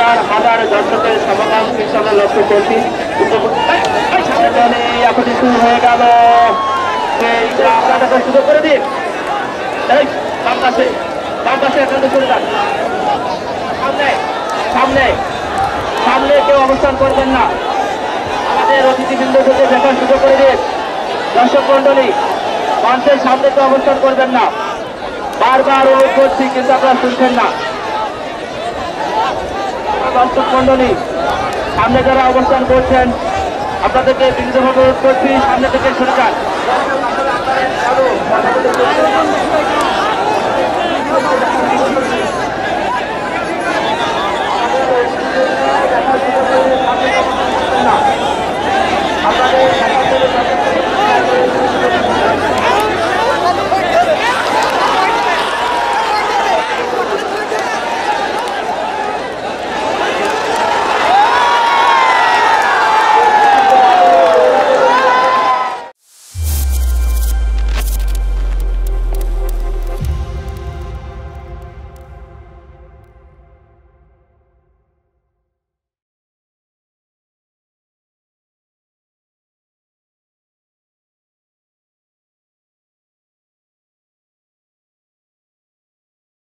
হাজার হাজার দর্শকের সমাগম কিন্তু আমরা লক্ষ্য করছি। এখন শুরু হয়ে গেল, আপনাদের সুযোগ করে দিন। বাম পাশে এখানে চলে যান, সামনে সামনে সামনে কেউ অবস্থান করবেন না। আমাদের অতিথিবৃন্দকে দেখার সুযোগ করে দিন। দর্শক মন্ডলী মঞ্চের সামনে কেউ অবস্থান করবেন না, বারবার অনুরোধ করছি কিন্তু আপনারা শুনছেন না। দর্শক মন্ডলী সামনে যারা অবস্থান করছেন আপনাদেরকে বিনীতভাবে অনুরোধ করছি সামনে থেকে সরে যান।